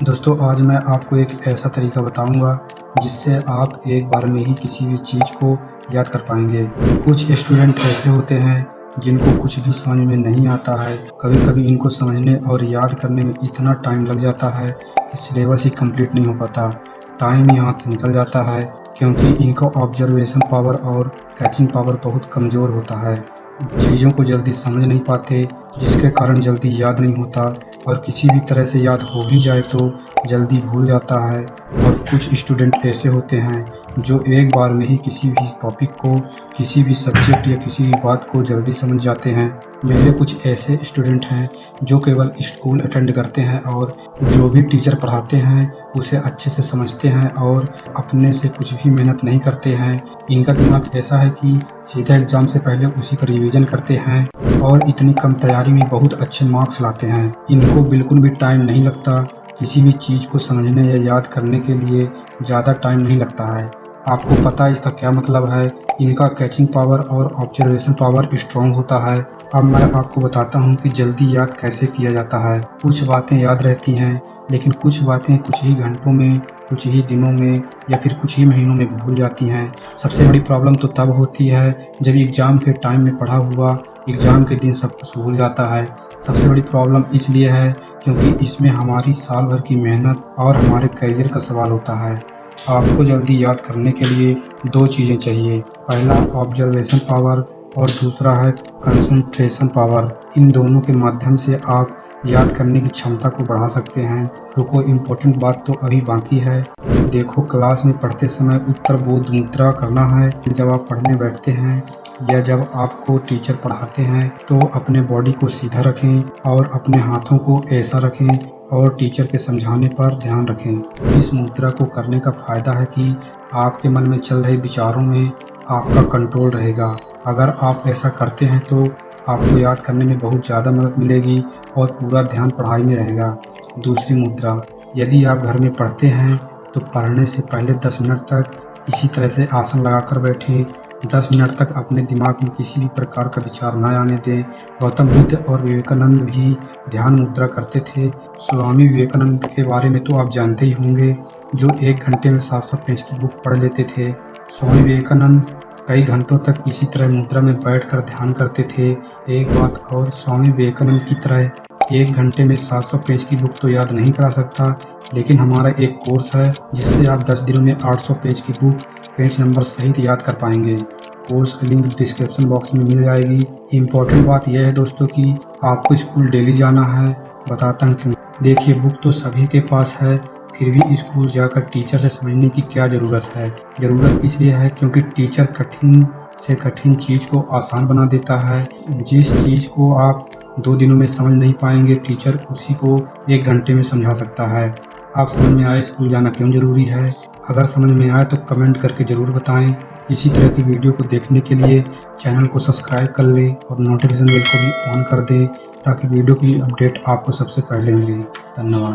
दोस्तों आज मैं आपको एक ऐसा तरीका बताऊंगा जिससे आप एक बार में ही किसी भी चीज़ को याद कर पाएंगे। कुछ स्टूडेंट ऐसे होते हैं जिनको कुछ भी समझ में नहीं आता है। कभी कभी इनको समझने और याद करने में इतना टाइम लग जाता है कि सिलेबस ही कंप्लीट नहीं हो पाता, टाइम ही हाथ से निकल जाता है क्योंकि इनका ऑब्जर्वेशन पावर और कैचिंग पावर बहुत कमज़ोर होता है। चीज़ों को जल्दी समझ नहीं पाते जिसके कारण जल्दी याद नहीं होता और किसी भी तरह से याद हो भी जाए तो जल्दी भूल जाता है। और कुछ स्टूडेंट ऐसे होते हैं जो एक बार में ही किसी भी टॉपिक को, किसी भी सब्जेक्ट या किसी भी बात को जल्दी समझ जाते हैं। मेरे कुछ ऐसे स्टूडेंट हैं जो केवल स्कूल अटेंड करते हैं और जो भी टीचर पढ़ाते हैं उसे अच्छे से समझते हैं और अपने से कुछ भी मेहनत नहीं करते हैं। इनका दिमाग ऐसा है कि सीधा एग्ज़ाम से पहले उसी का रिवीजन करते हैं और इतनी कम तैयारी में बहुत अच्छे मार्क्स लाते हैं। इनको बिल्कुल भी टाइम नहीं लगता, किसी भी चीज़ को समझने या याद करने के लिए ज़्यादा टाइम नहीं लगता है। आपको पता है इसका क्या मतलब है? इनका कैचिंग पावर और ऑब्जर्वेशन पावर स्ट्रॉन्ग होता है। अब मैं आपको बताता हूँ कि जल्दी याद कैसे किया जाता है। कुछ बातें याद रहती हैं लेकिन कुछ बातें कुछ ही घंटों में, कुछ ही दिनों में या फिर कुछ ही महीनों में भूल जाती हैं। सबसे बड़ी प्रॉब्लम तो तब होती है जब एग्ज़ाम के टाइम में पढ़ा हुआ एग्ज़ाम के दिन सब कुछ भूल जाता है। सबसे बड़ी प्रॉब्लम इसलिए है क्योंकि इसमें हमारी साल भर की मेहनत और हमारे करियर का सवाल होता है। आपको जल्दी याद करने के लिए दो चीज़ें चाहिए, पहला ऑब्जर्वेशन पावर और दूसरा है कंसंट्रेशन पावर। इन दोनों के माध्यम से आप याद करने की क्षमता को बढ़ा सकते हैं। रुको, इम्पोर्टेंट बात तो अभी बाकी है। देखो, क्लास में पढ़ते समय उत्तर बोध मुद्रा करना है। जब आप पढ़ने बैठते हैं या जब आपको टीचर पढ़ाते हैं तो अपने बॉडी को सीधा रखें और अपने हाथों को ऐसा रखें और टीचर के समझाने पर ध्यान रखें। इस मुद्रा को करने का फ़ायदा है कि आपके मन में चल रहे विचारों में आपका कंट्रोल रहेगा। अगर आप ऐसा करते हैं तो आपको याद करने में बहुत ज़्यादा मदद मिलेगी और पूरा ध्यान पढ़ाई में रहेगा। दूसरी मुद्रा, यदि आप घर में पढ़ते हैं तो पढ़ने से पहले 10 मिनट तक इसी तरह से आसन लगाकर बैठें। 10 मिनट तक अपने दिमाग में किसी भी प्रकार का विचार न आने दें। गौतम बुद्ध और विवेकानंद भी ध्यान मुद्रा करते थे। स्वामी विवेकानंद के बारे में तो आप जानते ही होंगे, जो 1 घंटे में 700 पेज की बुक पढ़ लेते थे। स्वामी विवेकानंद कई घंटों तक इसी तरह मुद्रा में बैठकर ध्यान करते थे। एक बात और, स्वामी विवेकानंद की तरह 1 घंटे में 700 पेज की बुक तो याद नहीं करा सकता, लेकिन हमारा एक कोर्स है जिससे आप 10 दिनों में 800 पेज की बुक पेज नंबर सहित याद कर पाएंगे। कोर्स की लिंक डिस्क्रिप्शन बॉक्स में मिल जाएगी। इम्पोर्टेंट बात यह है दोस्तों कि आपको स्कूल डेली जाना है। बताता हूँ क्यों। देखिए, बुक तो सभी के पास है, फिर भी स्कूल जाकर टीचर से समझने की क्या ज़रूरत है? ज़रूरत इसलिए है क्योंकि टीचर कठिन से कठिन चीज़ को आसान बना देता है। जिस चीज़ को आप 2 दिनों में समझ नहीं पाएंगे, टीचर उसी को 1 घंटे में समझा सकता है। आप समझ में आए स्कूल जाना क्यों ज़रूरी है? अगर समझ में आए तो कमेंट करके ज़रूर बताएं। इसी तरह की वीडियो को देखने के लिए चैनल को सब्सक्राइब कर लें और नोटिफिकेशन बेल को भी ऑन कर दें ताकि वीडियो की अपडेट आपको सबसे पहले मिले। धन्यवाद।